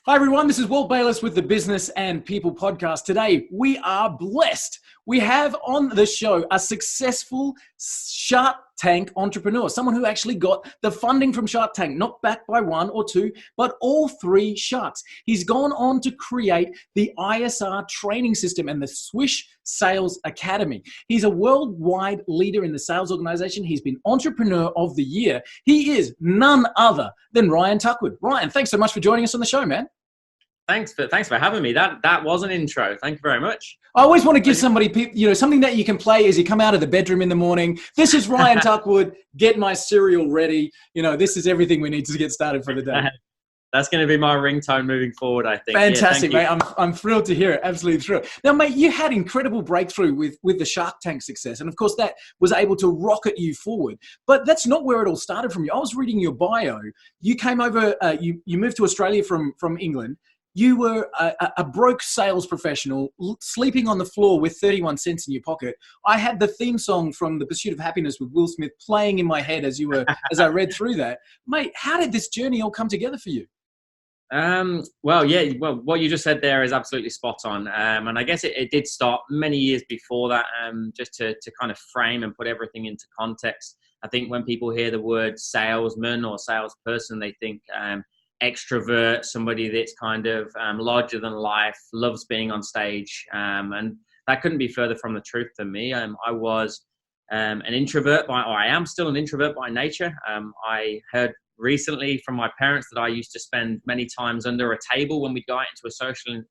Hi, everyone. This is Walt Bayliss with the Business and People podcast. Today, we are blessed. We have on the show a successful Shark Tank entrepreneur, someone who actually got the funding from Shark Tank, not backed by one or two, but all three sharks. He's gone on to create the ISR training system and the Swish Sales Academy. He's a worldwide leader in the sales organization. He's been Entrepreneur of the Year. He is none other than Ryan Tuckwood. Ryan, thanks so much for joining us on the show, man. Thanks for having me. That was an intro. Thank you very much. I always want to give somebody, something that you can play as you come out of the bedroom in the morning. This is Ryan Tuckwood. Get my cereal ready. This is everything we need to get started for the day. That's going to be my ringtone moving forward, I think. Fantastic, mate. I'm thrilled to hear it. Absolutely thrilled. Now, mate, you had incredible breakthrough with the Shark Tank success. And of course, that was able to rocket you forward. But that's not where it all started from you. I was reading your bio. You came over, you moved to Australia from England. You were a broke sales professional sleeping on the floor with 31 cents in your pocket. I had the theme song from The Pursuit of Happiness with Will Smith playing in my head as I read through that. Mate, how did this journey all come together for you? Well, what you just said there is absolutely spot on. And I guess it did start many years before that, just to kind of frame and put everything into context. I think when people hear the word salesman or salesperson, they think extrovert, somebody that's kind of larger than life, loves being on stage, and that couldn't be further from the truth than me. I was an introvert I am still an introvert by nature. I heard recently from my parents that I used to spend many times under a table when we'd go out into a social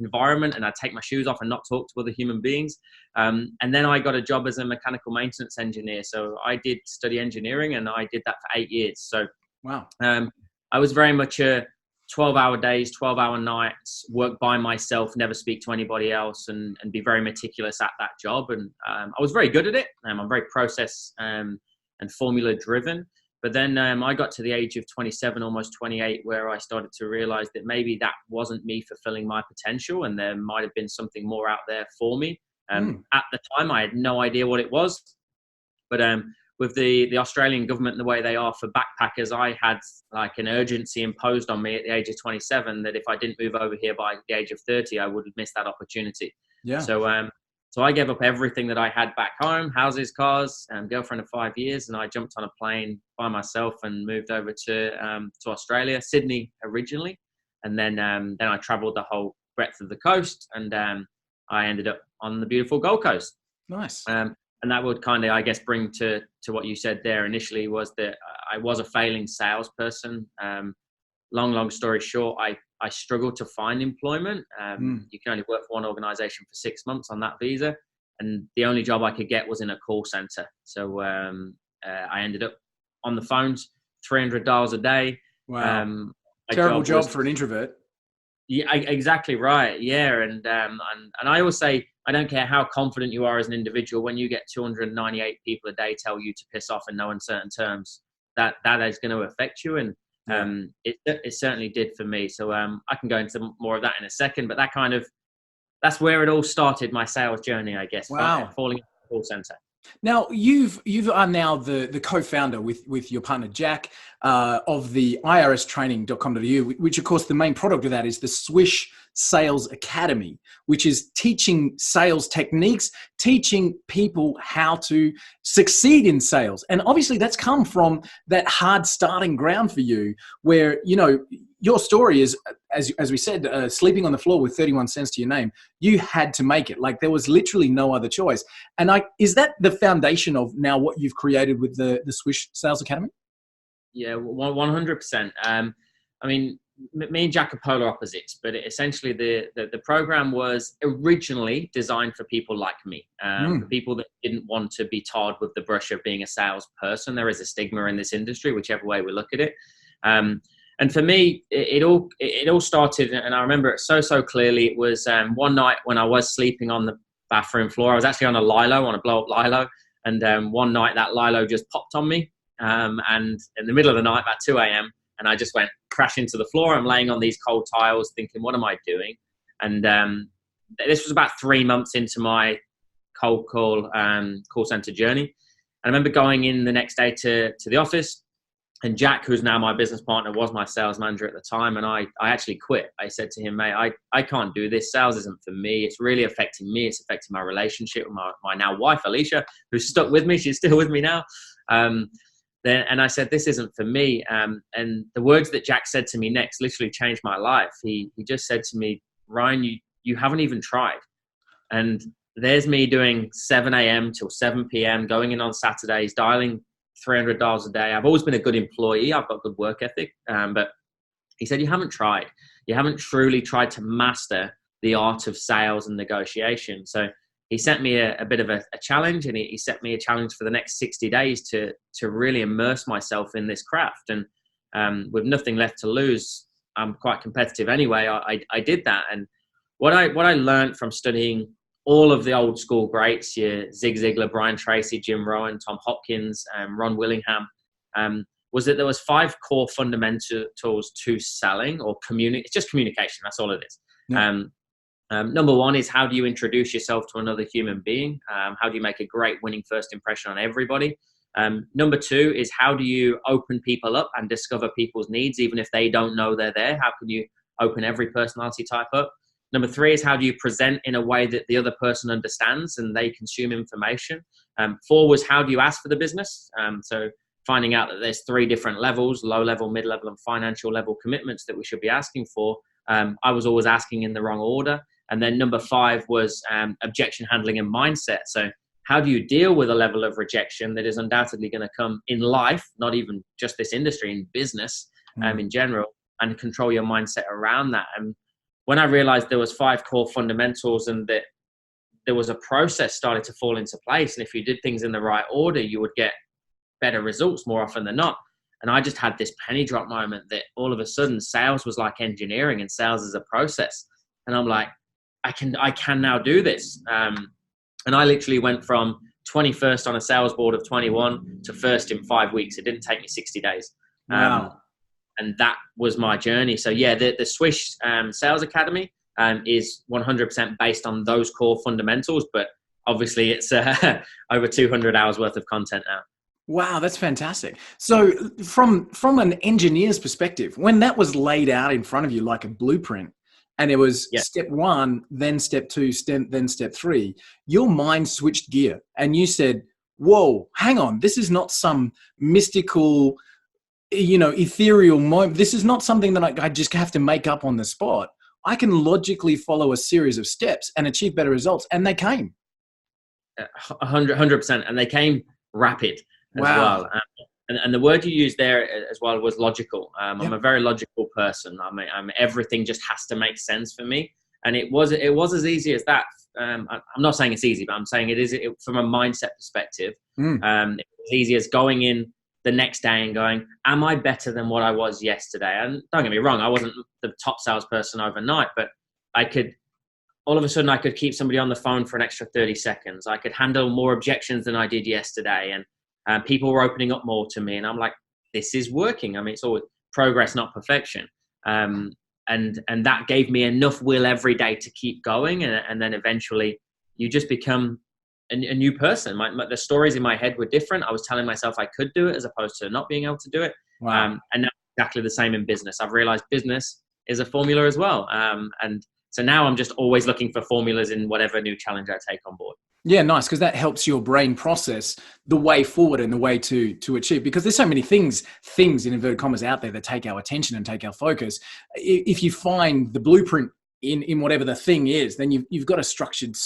environment, and I'd take my shoes off and not talk to other human beings. And then I got a job as a mechanical maintenance engineer. So I did study engineering, and I did that for 8 years. So wow. I was very much a 12-hour days, 12-hour nights, work by myself, never speak to anybody else, and be very meticulous at that job. And I was very good at it. I'm very process and formula driven. But then I got to the age of 27, almost 28, where I started to realize that maybe that wasn't me fulfilling my potential, and there might have been something more out there for me. At the time, I had no idea what it was. But with the Australian government and the way they are for backpackers, I had like an urgency imposed on me at the age of 27 that if I didn't move over here by the age of 30, I would have missed that opportunity. Yeah. So I gave up everything that I had back home, houses, cars, girlfriend of 5 years, and I jumped on a plane by myself and moved over to Australia, Sydney originally, and then I travelled the whole breadth of the coast, and I ended up on the beautiful Gold Coast. Nice. And that would kind of, I guess, bring to what you said there initially, was that I was a failing salesperson. Long story short, I struggled to find employment. You can only work for one organization for 6 months on that visa. And the only job I could get was in a call center. So I ended up on the phones, $300 a day. Wow. Terrible job for an introvert. Yeah, exactly right. Yeah. And I always say, I don't care how confident you are as an individual, when you get 298 people a day tell you to piss off in no uncertain terms, that is going to affect you. And it certainly did for me. So I can go into more of that in a second, but that's where it all started, my sales journey, I guess. Wow. Falling into the call center. Now, you are now the co-founder with your partner, Jack, of the irstraining.com.au, which, of course, the main product of that is the Swish Sales Academy, which is teaching sales techniques, teaching people how to succeed in sales. And obviously, that's come from that hard starting ground for you, where, your story is, as we said, sleeping on the floor with 31 cents to your name. You had to make it. Like, there was literally no other choice. And is that the foundation of now what you've created with the Swish Sales Academy? Yeah, 100%. I mean, me and Jack are polar opposites, but essentially the program was originally designed for people like me, for people that didn't want to be tarred with the brush of being a salesperson. There is a stigma in this industry, whichever way we look at it. And for me, it all started, and I remember it so clearly. It was one night when I was sleeping on the bathroom floor. I was actually on a blow-up Lilo, and one night that Lilo just popped on me, and in the middle of the night, about 2 a.m., and I just went crash into the floor. I'm laying on these cold tiles thinking, what am I doing? And this was about 3 months into my cold call center journey. I remember going in the next day to the office, And Jack, who's now my business partner, was my sales manager at the time. And I actually quit. I said to him, mate, I can't do this. Sales isn't for me. It's really affecting me. It's affecting my relationship with my now wife, Alicia, who's stuck with me. She's still with me now. And I said, this isn't for me. And the words that Jack said to me next literally changed my life. He just said to me, Ryan, you haven't even tried. And there's me doing 7 a.m. till 7 p.m., going in on Saturdays, dialing $300 a day. I've always been a good employee. I've got good work ethic. But he said, you haven't tried. You haven't truly tried to master the art of sales and negotiation. So he sent me a bit of a challenge, and he set me a challenge for the next 60 days to really immerse myself in this craft. And with nothing left to lose, I'm quite competitive anyway. I did that. And what I learned from studying all of the old school greats, your Zig Ziglar, Brian Tracy, Jim Rohn, Tom Hopkins, Ron Willingham, was that there was 5 core fundamentals to selling or it's just communication. That's all it is. Yeah. Number 1 is, how do you introduce yourself to another human being? How do you make a great winning first impression on everybody? Number 2 is, how do you open people up and discover people's needs, even if they don't know they're there? How can you open every personality type up? Number 3 is, how do you present in a way that the other person understands and they consume information? 4 was, how do you ask for the business? So finding out that there's 3 different levels: low level, mid level, and financial level commitments that we should be asking for. I was always asking in the wrong order. And then number 5 was objection handling and mindset. So how do you deal with a level of rejection that is undoubtedly going to come in life, not even just this industry, in business in general, and control your mindset around that? And when I realized there was 5 core fundamentals and that there was a process started to fall into place, and if you did things in the right order, you would get better results more often than not. And I just had this penny drop moment that all of a sudden sales was like engineering, and sales is a process. And I'm like, I can now do this. And I literally went from 21st on a sales board of 21 to first in 5 weeks. It didn't take me 60 days. Wow. And that was my journey. So yeah, the Swish Sales Academy is 100% based on those core fundamentals, but obviously it's over 200 hours worth of content now. Wow, that's fantastic. So from an engineer's perspective, when that was laid out in front of you like a blueprint, and it was step 1, then step 2, then step 3, your mind switched gear and you said, whoa, hang on, this is not some mystical, ethereal moment. This is not something that I just have to make up on the spot. I can logically follow a series of steps and achieve better results. And they came. 100%. And they came rapid as well. And the word you used there as well was logical. I'm a very logical person. I'm everything just has to make sense for me. And it was as easy as that. I'm not saying it's easy, but I'm saying it is from a mindset perspective. It was easy as going in the next day and going, am I better than what I was yesterday? And don't get me wrong, I wasn't the top salesperson overnight, but all of a sudden I could keep somebody on the phone for an extra 30 seconds. I could handle more objections than I did yesterday. And people were opening up more to me. And I'm like, this is working. I mean, it's always progress, not perfection. And that gave me enough will every day to keep going. And then eventually you just become a new person. The stories in my head were different. I was telling myself I could do it as opposed to not being able to do it. Wow. And now exactly the same in business. I've realized business is a formula as well. And so now I'm just always looking for formulas in whatever new challenge I take on board. Yeah, nice, because that helps your brain process the way forward and the way to achieve. Because there's so many things in inverted commas out there that take our attention and take our focus. If you find the blueprint in whatever the thing is, then you've got a structured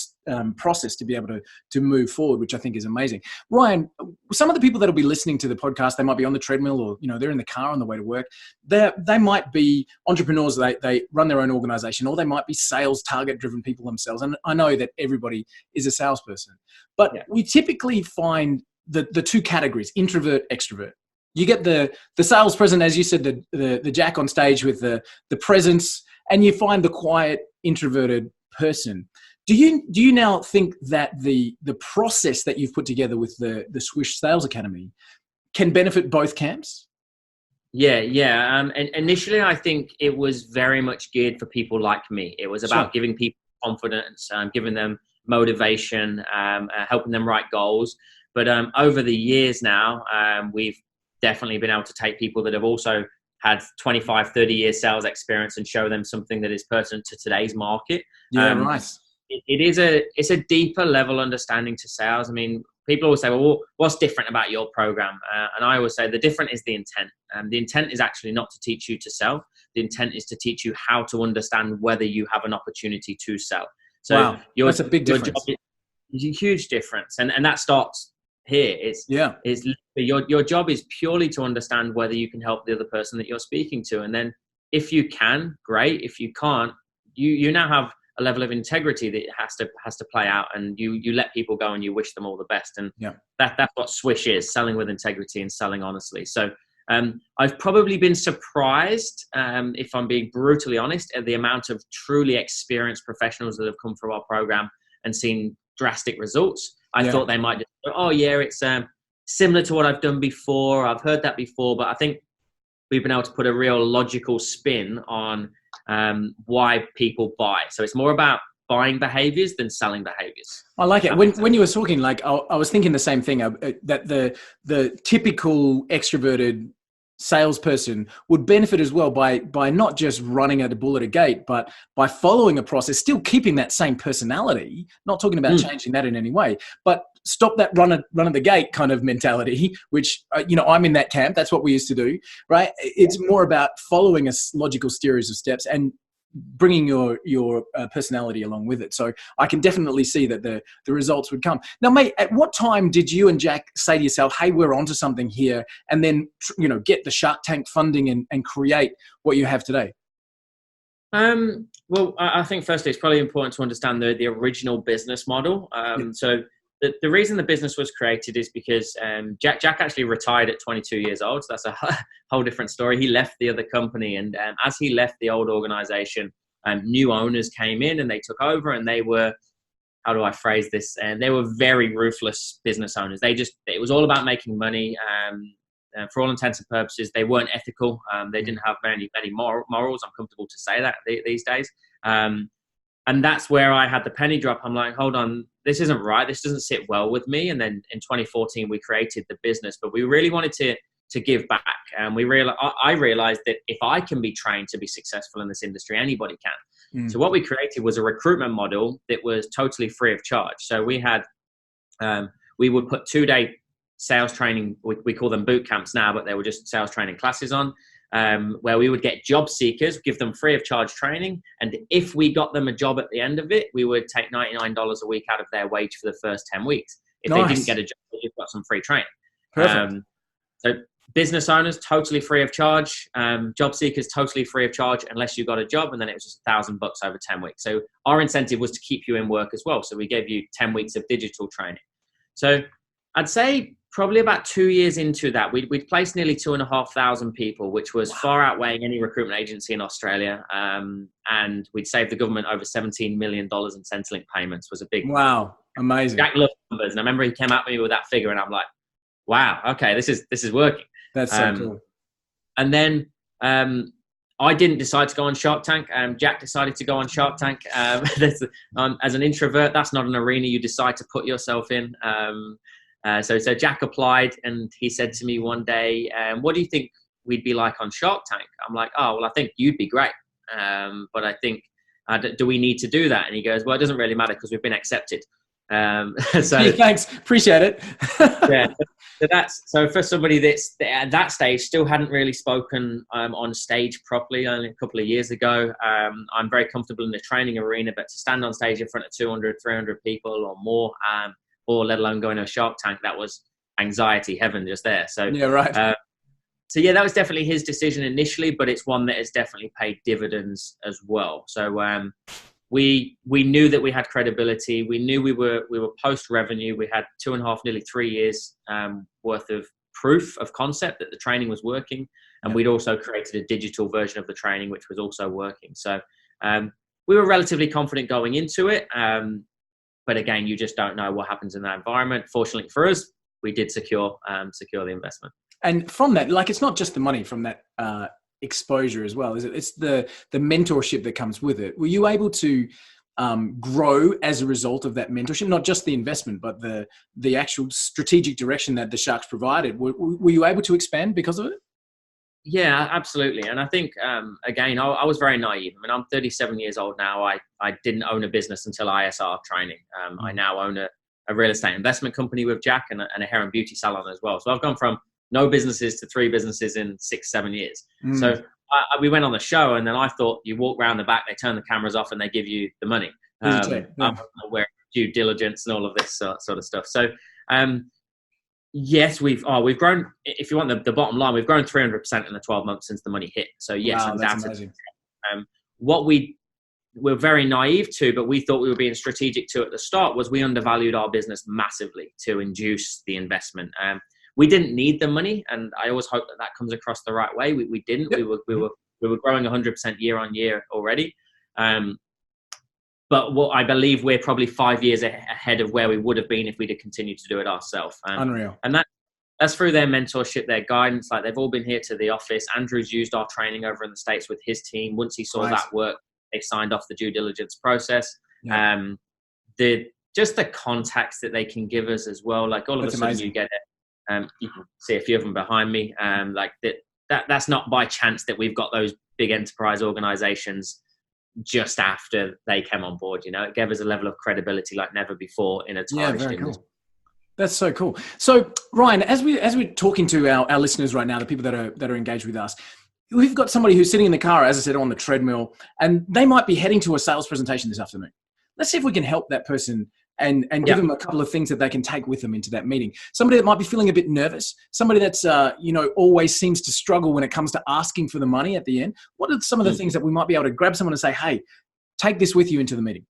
process to be able to move forward, which I think is amazing. Ryan, some of the people that'll be listening to the podcast, they might be on the treadmill or they're in the car on the way to work. They might be entrepreneurs. They run their own organization, or they might be sales target driven people themselves. And I know that everybody is a salesperson, but we typically find the 2 categories: introvert, extrovert. You get the salesperson, as you said, the Jack on stage with the presence, and you find the quiet, introverted person. Do you now think that the process that you've put together with the Swish Sales Academy can benefit both camps? Yeah. And initially, I think it was very much geared for people like me. It was about giving people confidence, giving them motivation, helping them write goals. But over the years now, we've definitely been able to take people that have also had 25, 30 years sales experience and show them something that is pertinent to today's market. Yeah, right. It's a deeper level understanding to sales. I mean, people always say, well, what's different about your program? And I always say the different is the intent. The intent is actually not to teach you to sell. The intent is to teach you how to understand whether you have an opportunity to sell. So wow, that's a big difference. It's a huge difference. And that starts here. It's your job is purely to understand whether you can help the other person that you're speaking to. And then if you can, great. If you can't, you now have a level of integrity that has to play out, and you let people go and you wish them all the best. And that's what Swish is: selling with integrity and selling honestly. So I've probably been surprised, if I'm being brutally honest, at the amount of truly experienced professionals that have come through our program and seen drastic results. I thought they might just go, oh yeah, it's similar to what I've done before. I've heard that before, but I think we've been able to put a real logical spin on why people buy. So it's more about buying behaviors than selling behaviors. I like it. When you were talking, like I was thinking the same thing, that the typical extroverted salesperson would benefit as well by not just running at a bull at a gate, but by following a process, still keeping that same personality, not talking about changing that in any way, but stop that run at the gate kind of mentality, which, I'm in that camp. That's what we used to do, right? It's more about following a logical series of steps and bringing your personality along with it. So I can definitely see that the results would come. Now, mate, at what time did you and Jack say to yourself, hey, we're onto something here, and then, get the Shark Tank funding and create what you have today? Well, I think firstly, it's probably important to understand the original business model. So the reason the business was created is because Jack actually retired at 22 years old. So that's a whole different story. He left the other company, and as he left the old organization, new owners came in and they took over, and they were, how do I phrase this? And they were very ruthless business owners. It was all about making money. For all intents and purposes, they weren't ethical. They didn't have many morals. I'm comfortable to say that these days. And that's where I had the penny drop. I'm like, hold on, this isn't right. This doesn't sit well with me. And then in 2014, we created the business, but we really wanted to give back. And I realized that if I can be trained to be successful in this industry, anybody can. So what we created was a recruitment model that was totally free of charge. So we had, we would put 2-day sales training. We call them boot camps now, but they were just sales training classes on. Where we would get job seekers, give them free of charge training. And if we got them a job at the end of it, we would take $99 a week out of their wage for the first 10 weeks. If they didn't get a job, they just got some free training. Perfect. So business owners, totally free of charge. Job seekers, totally free of charge unless you got a job. And then it was just $1,000 over 10 weeks. So our incentive was to keep you in work as well. So we gave you 10 weeks of digital training. So I'd say probably about 2 years into that, we'd placed nearly 2,500 people, which was far outweighing any recruitment agency in Australia. And we'd saved the government over $17 million in Centrelink payments. Was a big... Wow. Amazing. Jack loved numbers. And I remember he came at me with that figure and I'm like, wow, okay, this is working. That's so cool. And then I didn't decide to go on Shark Tank. Jack decided to go on Shark Tank. As an introvert, that's not an arena you decide to put yourself in. So Jack applied, and he said to me one day, what do you think we'd be like on Shark Tank? I'm like, oh, well, I think you'd be great. But I think, do we need to do that? And he goes, well, it doesn't really matter because we've been accepted. So thanks. Appreciate it. Yeah. So for somebody that's at that stage still hadn't really spoken on stage properly only a couple of years ago, I'm very comfortable in the training arena, but to stand on stage in front of 200, 300 people or more, or let alone going to a Shark Tank, that was anxiety heaven just there. So yeah, right. So yeah, that was definitely his decision initially, but it's one that has definitely paid dividends as well. So we knew that we had credibility. We knew we were post revenue. We had 2.5, nearly 3 years worth of proof of concept that the training was working, and we'd also created a digital version of the training which was also working. So we were relatively confident going into it. But again, you just don't know what happens in that environment. Fortunately for us, we did secure the investment. And from that, like, it's not just the money from that exposure as well, is it? It's the mentorship that comes with it. Were you able to grow as a result of that mentorship, not just the investment, but the actual strategic direction that the Sharks provided? Were you able to expand because of it? Yeah, absolutely. And I think, again, I was very naive. I mean, I'm 37 years old now. I didn't own a business until ISR training. I now own a real estate investment company with Jack and a hair and beauty salon as well. So I've gone from no businesses to 3 businesses in 6-7 years. So we went on the show, and then I thought you walk around the back, they turn the cameras off and they give you the money. Where due diligence and all of this sort of stuff. So, yes, we've grown. If you want the bottom line, we've grown 300% in the 12 months since the money hit. So yes, wow, that's amazing. What we're very naive to, but we thought we were being strategic to at the start, was we undervalued our business massively to induce the investment. We didn't need the money, and I always hope that comes across the right way. We didn't. Yep. We were growing 100% year on year already. But what I believe we're probably 5 years ahead of where we would have been if we'd have continued to do it ourselves. Unreal. And that's through their mentorship, their guidance. Like, they've all been here to the office. Andrew's used our training over in the States with his team. Once he saw that work, they signed off the due diligence process. Yeah. Just the contacts that they can give us as well. Like, all of a sudden you get it. You can see a few of them behind me. That's not by chance that we've got those big enterprise organizations just after they came on board. It gave us a level of credibility like never before in a tarnished industry. Cool. That's so cool. So Ryan, as we're talking to our listeners right now, the people that are engaged with us, we've got somebody who's sitting in the car, as I said, on the treadmill, and they might be heading to a sales presentation this afternoon. Let's see if we can help that person and give them a couple of things that they can take with them into that meeting. Somebody that might be feeling a bit nervous, somebody that's always seems to struggle when it comes to asking for the money at the end. What are some of the things that we might be able to grab someone and say, hey, take this with you into the meeting?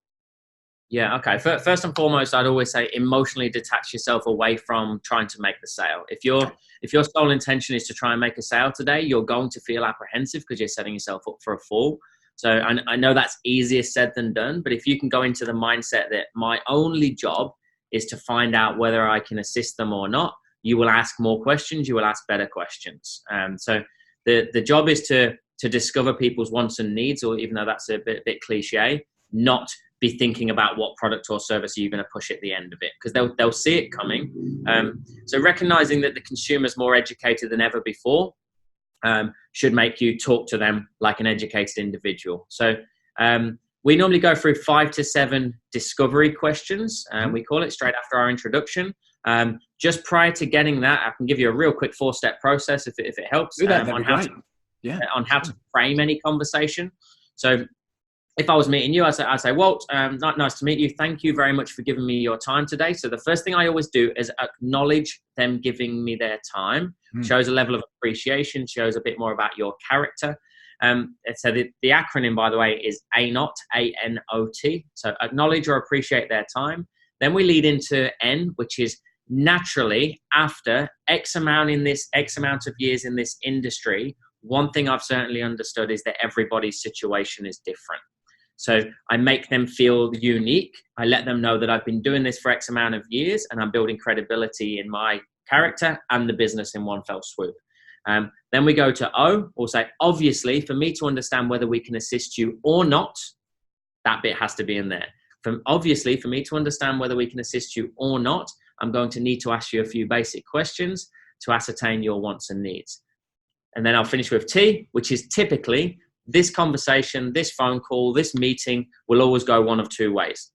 Yeah, okay. First and foremost, I'd always say emotionally detach yourself away from trying to make the sale. If your sole intention is to try and make a sale today, you're going to feel apprehensive because you're setting yourself up for a fall. So I know that's easier said than done, but if you can go into the mindset that my only job is to find out whether I can assist them or not, you will ask more questions, you will ask better questions. So the job is to discover people's wants and needs, or even though that's a bit cliche, not be thinking about what product or service are you going to push at the end of it, because they'll see it coming. So recognizing that the consumer is more educated than ever before should make you talk to them like an educated individual. So we normally go through 5 to 7 discovery questions, we call it, straight after our introduction. Just prior to getting that, I can give you a real quick 4-step process if it helps on how to frame any conversation. So if I was meeting you, I'd say, Walt, nice to meet you. Thank you very much for giving me your time today. So the first thing I always do is acknowledge them giving me their time. Shows a level of appreciation, shows a bit more about your character. So the acronym, by the way, is ANOT, A-N-O-T. So acknowledge or appreciate their time. Then we lead into N, which is naturally after X amount of years in this industry. One thing I've certainly understood is that everybody's situation is different. So I make them feel unique. I let them know that I've been doing this for X amount of years and I'm building credibility in my character and the business in one fell swoop. Then we go to O. We'll say, obviously, for me to understand whether we can assist you or not, that bit has to be in there. Obviously, for me to understand whether we can assist you or not, I'm going to need to ask you a few basic questions to ascertain your wants and needs. And then I'll finish with T, which is typically this conversation, this phone call, this meeting will always go one of 2 ways.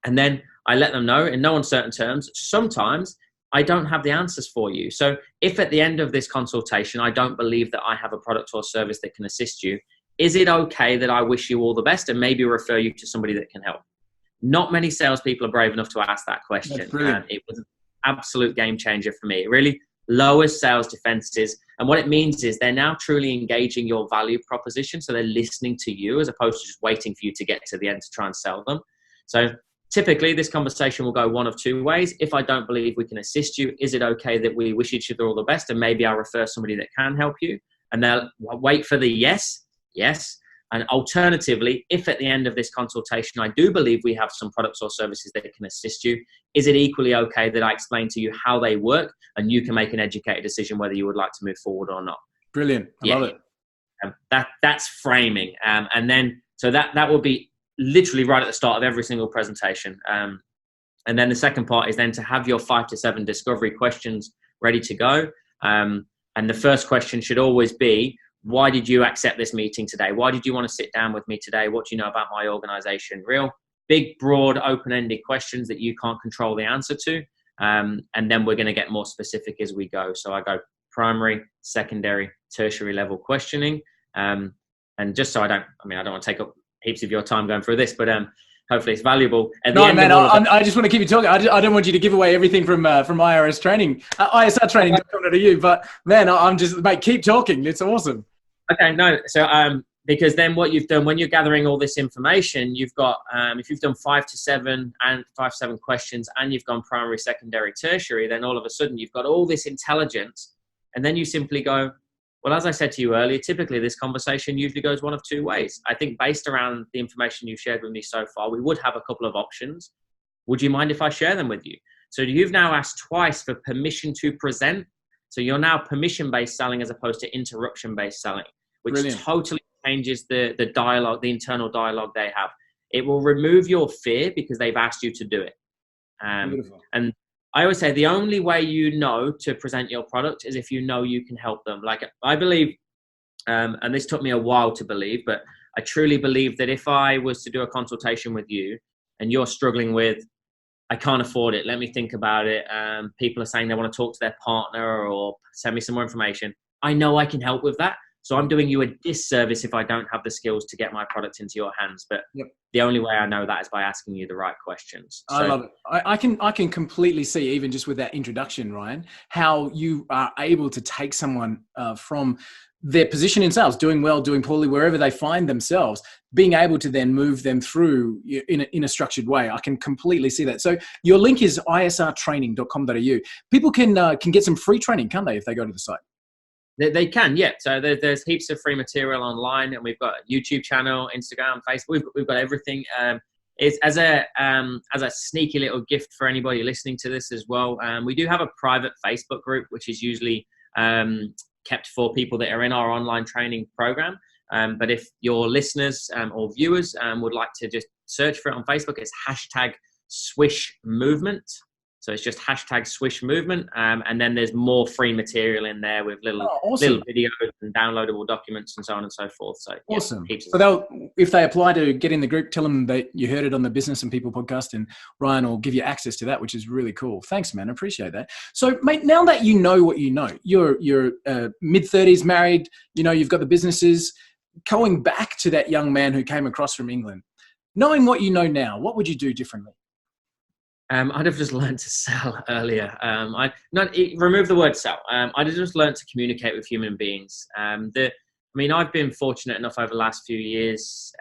And then I let them know in no uncertain terms, sometimes I don't have the answers for you. So if at the end of this consultation, I don't believe that I have a product or service that can assist you, is it okay that I wish you all the best and maybe refer you to somebody that can help? Not many salespeople are brave enough to ask that question. And it was an absolute game changer for me. It really lowers sales defenses. And what it means is they're now truly engaging your value proposition. So they're listening to you as opposed to just waiting for you to get to the end to try and sell them. So typically this conversation will go one of 2 ways. If I don't believe we can assist you, is it okay that we wish each other all the best and maybe I'll refer somebody that can help you? And they'll wait for the yes. And alternatively, if at the end of this consultation, I do believe we have some products or services that can assist you, is it equally okay that I explain to you how they work and you can make an educated decision whether you would like to move forward or not? Brilliant. I love it. That's framing. And then, so that will be literally right at the start of every single presentation. And then the second part is then to have your 5 to 7 discovery questions ready to go. And the first question should always be, why did you accept this meeting today? Why did you want to sit down with me today? What do you know about my organization? Real big, broad, open-ended questions that you can't control the answer to. And then we're going to get more specific as we go. So I go primary, secondary, tertiary level questioning. And just so I don't want to take up heaps of your time going through this, but hopefully it's valuable. I just want to keep you talking. I don't want you to give away everything from IRS training, isrtraining.com.au. But man, I'm just, mate, keep talking. It's awesome. Okay, no. So because then what you've done when you're gathering all this information, you've got if you've done 5 to 7 questions, and you've gone primary, secondary, tertiary, then all of a sudden you've got all this intelligence, and then you simply go, well, as I said to you earlier, typically this conversation usually goes one of 2 ways. I think based around the information you've shared with me so far, we would have a couple of options. Would you mind if I share them with you? So you've now asked twice for permission to present. So you're now permission-based selling as opposed to interruption-based selling, which Brilliant. Totally changes the dialogue, the internal dialogue they have. It will remove your fear because they've asked you to do it. And I always say the only way you know to present your product is if you know you can help them. Like I believe, and this took me a while to believe, but I truly believe that if I was to do a consultation with you and you're struggling with, I can't afford it, let me think about it, people are saying they want to talk to their partner or send me some more information, I know I can help with that. So I'm doing you a disservice if I don't have the skills to get my product into your hands. But the only way I know that is by asking you the right questions. I love it. I can completely see, even just with that introduction, Ryan, how you are able to take someone from their position in sales, doing well, doing poorly, wherever they find themselves, being able to then move them through in a structured way. I can completely see that. So your link is isrtraining.com.au. People can get some free training, can't they, if they go to the site? They can, yeah. So there's heaps of free material online, and we've got a YouTube channel, Instagram, Facebook. We've got everything. It's as a sneaky little gift for anybody listening to this as well. We do have a private Facebook group, which is usually kept for people that are in our online training program. But if your listeners or viewers would like to just search for it on Facebook, it's #SwishMovement. So it's just #SwishMovement. And then there's more free material in there with little videos and downloadable documents and so on and so forth. So awesome. Yeah, so if they apply to get in the group, tell them that you heard it on the Business and People podcast, and Ryan will give you access to that, which is really cool. Thanks, man. I appreciate that. So, mate, now that you know what you know, you're mid-30s, married, you've got the businesses. Going back to that young man who came across from England, knowing what you know now, what would you do differently? I'd have just learned to sell earlier. Remove the word sell. I'd have just learned to communicate with human beings. I've been fortunate enough over the last few years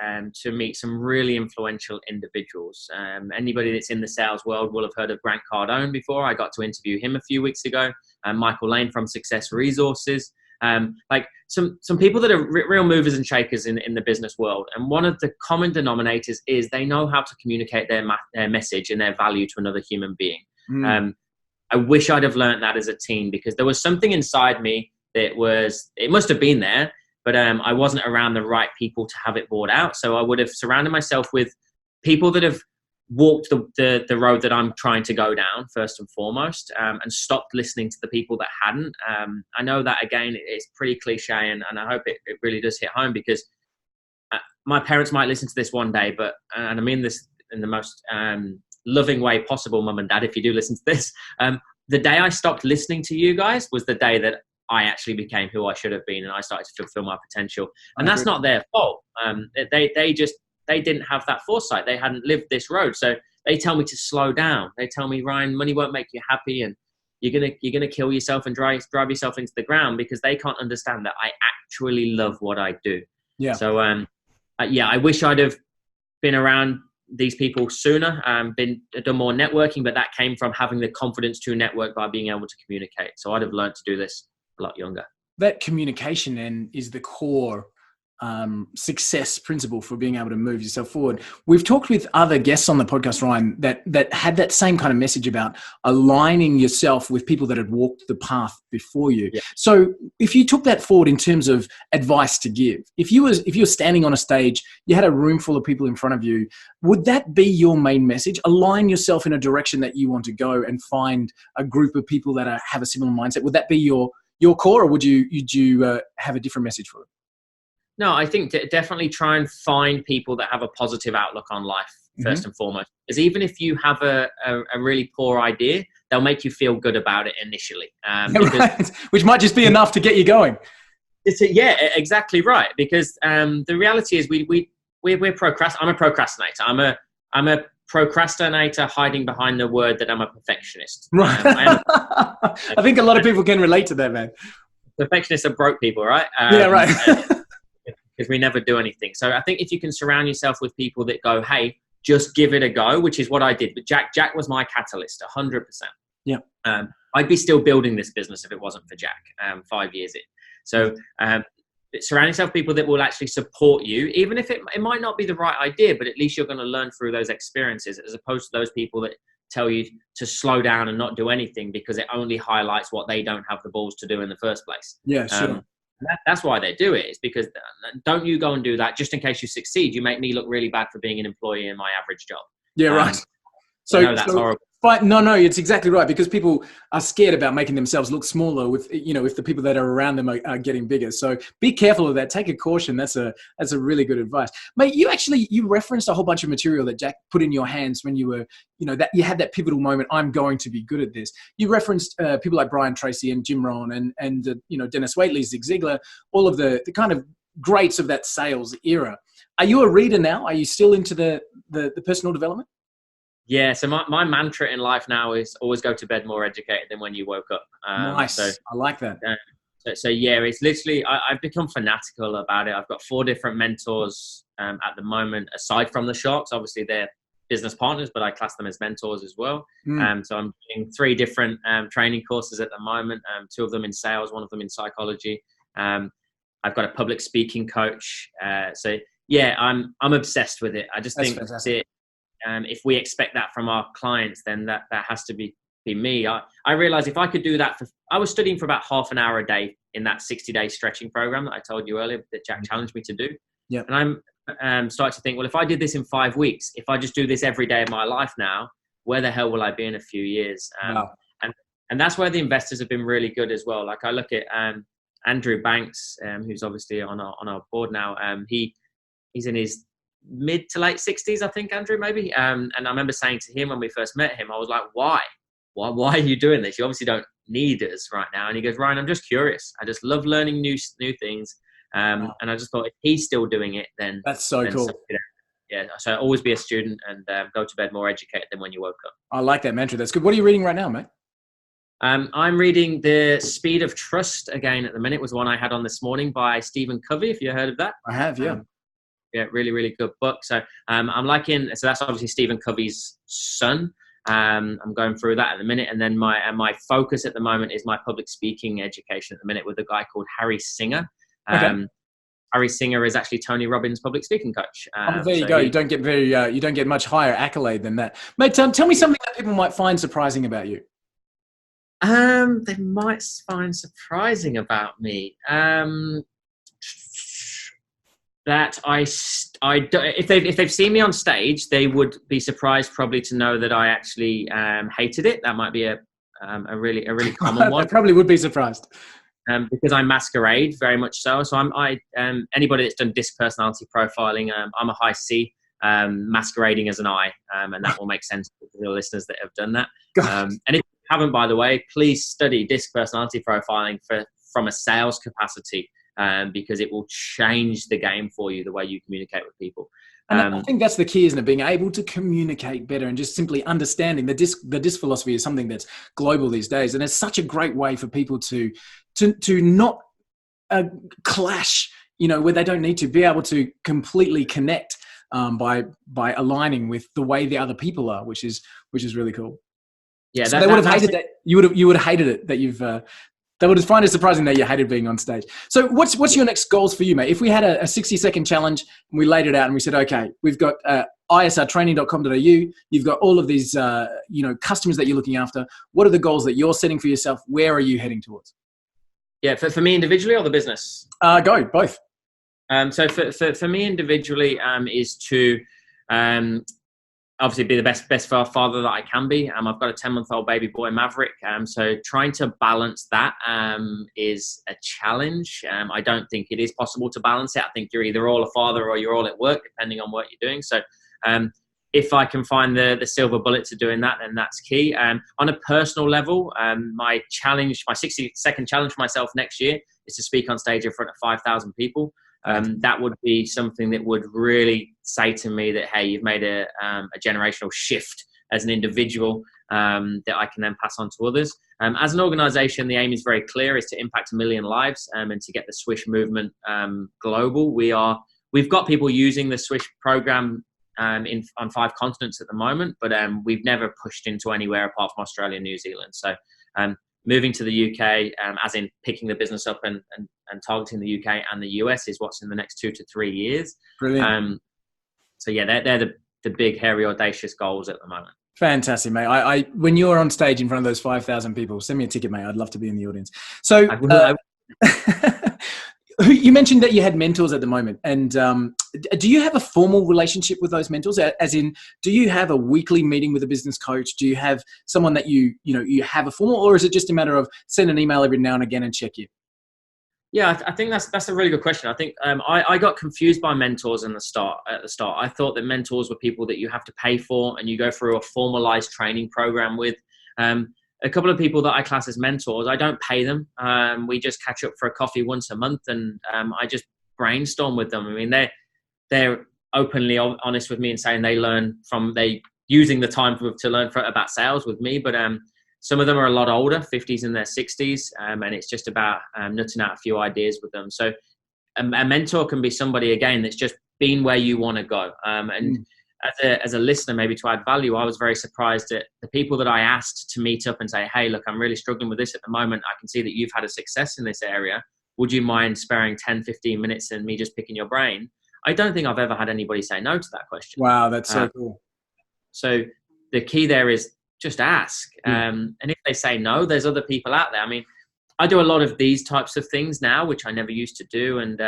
to meet some really influential individuals. Anybody that's in the sales world will have heard of Grant Cardone before. I got to interview him a few weeks ago. Michael Lane from Success Resources. Some people that are real movers and shakers in the business world. And one of the common denominators is they know how to communicate their message and their value to another human being. I wish I'd have learned that as a teen, because there was something inside me it must have been there, but I wasn't around the right people to have it brought out. So I would have surrounded myself with people that have walked the road that I'm trying to go down first and foremost, and stopped listening to the people that hadn't. I know that, again, it's pretty cliche, and I hope it really does hit home, because my parents might listen to this one day, but, and I mean this in the most loving way possible, Mum and Dad, if you do listen to this, the day I stopped listening to you guys was the day that I actually became who I should have been, and I started to fulfill my potential. And that's not their fault. They didn't have that foresight. They hadn't lived this road. So they tell me to slow down. They tell me, Ryan, money won't make you happy, and you're gonna kill yourself and drive yourself into the ground, because they can't understand that I actually love what I do. Yeah. So I wish I'd have been around these people sooner, done more networking, but that came from having the confidence to network by being able to communicate. So I'd have learned to do this a lot younger. That communication then is the core success principle for being able to move yourself forward. We've talked with other guests on the podcast, Ryan, that had that same kind of message about aligning yourself with people that had walked the path before you. Yeah. So if you took that forward in terms of advice to give, if you were standing on a stage, you had a room full of people in front of you, would that be your main message? Align yourself in a direction that you want to go and find a group of people that have a similar mindset. Would that be your core, or would you have a different message for them? No, I think definitely try and find people that have a positive outlook on life, first and foremost. Because even if you have a really poor idea, they'll make you feel good about it initially. Right. Which might just be enough to get you going. Yeah, exactly right. Because the reality is we're I'm a procrastinator. I'm a procrastinator hiding behind the word that I'm a perfectionist. Right. I think a lot of people can relate to that, man. Perfectionists are broke people, right? Yeah, right. Because we never do anything. So I think if you can surround yourself with people that go, hey, just give it a go, which is what I did. But Jack was my catalyst, 100%. Yeah. I'd be still building this business if it wasn't for Jack 5 years in. So surround yourself with people that will actually support you, even if it might not be the right idea, but at least you're going to learn through those experiences, as opposed to those people that tell you to slow down and not do anything because it only highlights what they don't have the balls to do in the first place. Yeah, sure. That's why they do it. It's because don't you go and do that just in case you succeed. You make me look really bad for being an employee in my average job. Yeah, right. So that's horrible. No, it's exactly right, because people are scared about making themselves look smaller if the people that are around them are getting bigger. So be careful of that. Take a caution. That's a really good advice, mate. You referenced a whole bunch of material that Jack put in your hands when you were, that you had that pivotal moment. I'm going to be good at this. You referenced people like Brian Tracy and Jim Rohn and Dennis Waitley, Zig Ziglar, all of the kind of greats of that sales era. Are you a reader now? Are you still into the personal development? Yeah, so my mantra in life now is always go to bed more educated than when you woke up. Nice. So, I like that. So yeah, it's literally, I've become fanatical about it. I've got 4 different mentors at the moment, aside from the Sharks. Obviously, they're business partners, but I class them as mentors as well. So I'm doing 3 different training courses at the moment, 2 of them in sales, 1 of them in psychology. I've got a public speaking coach. So yeah, I'm obsessed with it. I just think fantastic. If we expect that from our clients, then that has to be me. I realized if I could do that I was studying for about half an hour a day in that 60-day stretching program that I told you earlier that Jack challenged me to do. Yeah. And I'm starting to think, well, if I did this in 5 weeks, if I just do this every day of my life now, where the hell will I be in a few years? Wow. And that's where the investors have been really good as well. Like I look at Andrew Banks, who's obviously on our board now. He's in his mid to late 60s, I think, Andrew, maybe. And I remember saying to him when we first met him, I was like, why are you doing this? You obviously don't need us right now. And he goes, Ryan, I'm just curious. I just love learning new things. And I just thought, if he's still doing it, then that's so cool. Yeah. So always be a student and go to bed more educated than when you woke up. I like that mantra. That's good. What are you reading right now, mate? I'm reading The Speed of Trust again at the minute. It was one I had on this morning by Stephen Covey, if you heard of that. I have, yeah. Yeah, really, really good book. So I'm liking, so that's obviously Stephen Covey's son. I'm going through that at the minute. And then my focus at the moment is my public speaking education at the minute with a guy called Harry Singer. Okay. Harry Singer is actually Tony Robbins' public speaking coach. There you go. You don't get much higher accolade than that. Mate, tell me something that people might find surprising about you. They might find surprising about me. That if they've seen me on stage, they would be surprised probably to know that I actually hated it. That might be a really common one. They probably would be surprised. Because I masquerade very much so. So anybody that's done disc personality profiling, I'm a high C, masquerading as an I, and that will make sense to the listeners that have done that. And if you haven't, by the way, please study disc personality profiling from a sales capacity. Because it will change the game for you, the way you communicate with people. And I think that's the key, isn't it? Being able to communicate better and just simply understanding the disc philosophy is something that's global these days. And it's such a great way for people to not clash, where they don't need to, be able to completely connect by aligning with the way the other people are, which is really cool. Yeah, so they would have hated that. You would have hated it that you've They would find it surprising that you hated being on stage. So what's your next goals for you, mate? If we had a 60-second challenge and we laid it out and we said, okay, we've got isrtraining.com.au, you've got all of these customers that you're looking after. What are the goals that you're setting for yourself? Where are you heading towards? Yeah, for me individually or the business? Go, both. So for me individually is to obviously be the best father that I can be. I've got a 10-month-old baby boy, Maverick. So trying to balance that is a challenge. I don't think it is possible to balance it. I think you're either all a father or you're all at work, depending on what you're doing. So if I can find the silver bullet to doing that, then that's key. On a personal level, my 60-second challenge for myself next year is to speak on stage in front of 5,000 people. That would be something that would really say to me that, hey, you've made a generational shift as an individual that I can then pass on to others. As an organization, the aim is very clear, is to impact 1 million lives and to get the Swish movement global. We've got people using the Swish program on 5 continents at the moment, but we've never pushed into anywhere apart from Australia and New Zealand. So moving to the UK, as in picking the business up and targeting the UK and the US is what's in the next 2 to 3 years. Brilliant. So yeah, they're the big, hairy, audacious goals at the moment. Fantastic, mate. I when you're on stage in front of those 5,000 people, send me a ticket, mate. I'd love to be in the audience. So you mentioned that you had mentors at the moment, and do you have a formal relationship with those mentors? As in, do you have a weekly meeting with a business coach? Do you have someone that you have a formal, or is it just a matter of send an email every now and again and check in? Yeah, I think that's a really good question. I think I got confused by mentors at the start. I thought that mentors were people that you have to pay for and you go through a formalized training program with. A couple of people that I class as mentors, I don't pay them. We just catch up for a coffee once a month, and I just brainstorm with them. I mean, they're openly honest with me and saying they using the time to learn about sales with me. But some of them are a lot older, 50s and their 60s, and it's just about nutting out a few ideas with them. So a mentor can be somebody, again, that's just been where you want to go. As a listener, maybe to add value, I was very surprised at the people that I asked to meet up and say, hey, look, I'm really struggling with this at the moment. I can see that you've had a success in this area. Would you mind sparing 10, 15 minutes and me just picking your brain? I don't think I've ever had anybody say no to that question. Wow, that's so cool. So the key there is just ask. And if they say no, there's other people out there. I mean, I do a lot of these types of things now, which I never used to do. And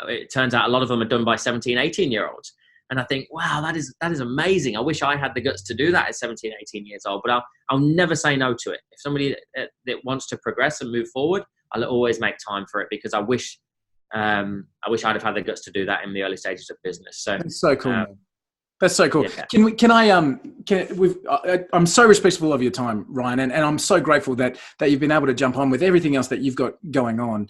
it turns out a lot of them are done by 17, 18-year-olds. And I think, wow, that is amazing. I wish I had the guts to do that at 17, 18 years old, but I'll never say no to it. If somebody that wants to progress and move forward, I'll always make time for it, because I wish I'd have had the guts to do that in the early stages of business. So that's so cool, man. That's so cool. Yeah. I'm so respectful of your time, Ryan, and I'm so grateful that you've been able to jump on with everything else that you've got going on.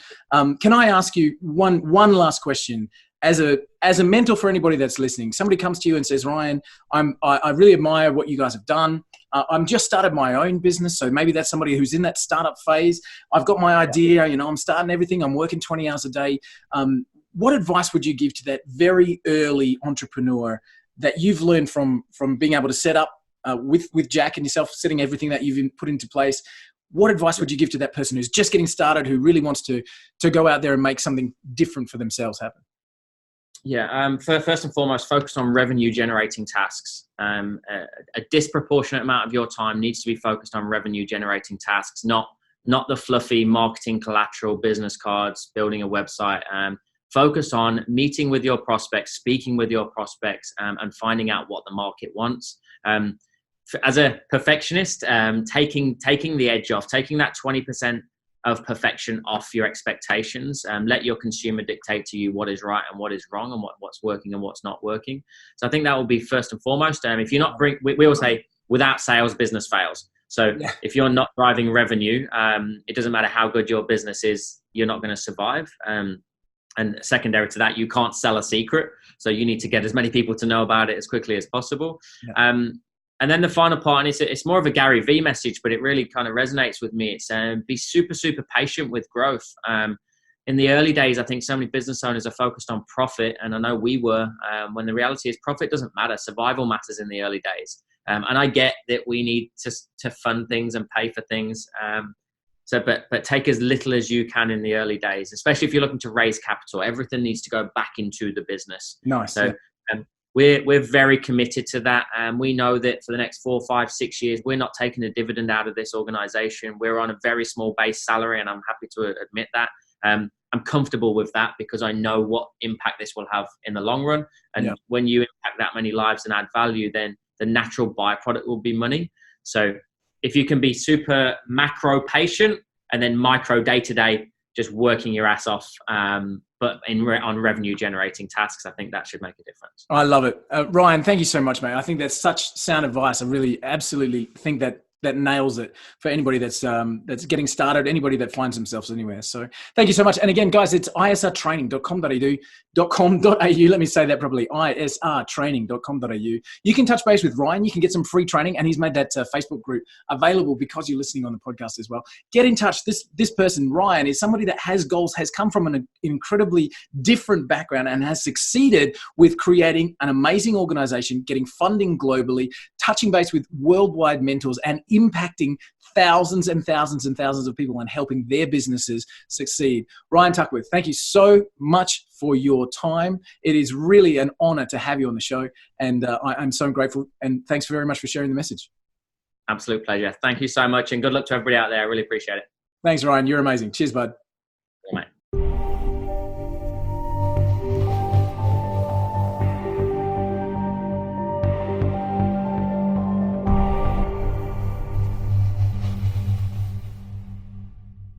Can I ask you one last question? As a mentor for anybody that's listening, somebody comes to you and says, Ryan, I really admire what you guys have done. I'm just started my own business. So maybe that's somebody who's in that startup phase. I've got my idea, I'm starting everything. I'm working 20 hours a day. What advice would you give to that very early entrepreneur that you've learned from being able to set up with Jack and yourself, setting everything that you've put into place? What advice would you give to that person who's just getting started, who really wants to go out there and make something different for themselves happen? Yeah, first and foremost, focus on revenue generating tasks. A disproportionate amount of your time needs to be focused on revenue generating tasks, not the fluffy marketing collateral, business cards, building a website. Focus on meeting with your prospects, speaking with your prospects, and finding out what the market wants. As a perfectionist, taking the edge off, taking that 20% of perfection off your expectations. Let your consumer dictate to you what is right and what is wrong, and what's working and what's not working. So I think that will be first and foremost. If you're not we always say, without sales, business fails. So if you're not driving revenue, it doesn't matter how good your business is, you're not going to survive. And secondary to that, you can't sell a secret. So you need to get as many people to know about it as quickly as possible. Yeah. And then the final part, and it's more of a Gary V message, but it really kind of resonates with me. It's be super, super patient with growth. In the early days, I think so many business owners are focused on profit. And I know we were, when the reality is profit doesn't matter. Survival matters in the early days. And I get that we need to fund things and pay for things. So, but take as little as you can in the early days, especially if you're looking to raise capital. Everything needs to go back into the business. Nice. So we're very committed to that. And we know that for the next 4, 5, 6 years, we're not taking a dividend out of this organization. We're on a very small base salary, and I'm happy to admit that. I'm comfortable with that because I know what impact this will have in the long run. And when you impact that many lives and add value, then the natural byproduct will be money. So if you can be super macro patient and then micro day to day, just working your ass off, but on revenue generating tasks, I think that should make a difference. I love it. Ryan, thank you so much, mate. I think that's such sound advice. I really absolutely think that nails it for anybody that's getting started, anybody that finds themselves anywhere. So thank you so much. And again, guys, it's isrtraining.com.au. Let me say that properly. isrtraining.com.au. You can touch base with Ryan. You can get some free training, and he's made that Facebook group available because you're listening on the podcast as well. Get in touch. This person, Ryan, is somebody that has goals, has come from an incredibly different background, and has succeeded with creating an amazing organization, getting funding globally, touching base with worldwide mentors, and impacting thousands and thousands and thousands of people and helping their businesses succeed. Ryan Tuckwood, thank you so much for your time. It is really an honor to have you on the show, and I'm so grateful, and thanks very much for sharing the message. Absolute pleasure. Thank you so much, and good luck to everybody out there. I really appreciate it. Thanks, Ryan. You're amazing. Cheers, bud.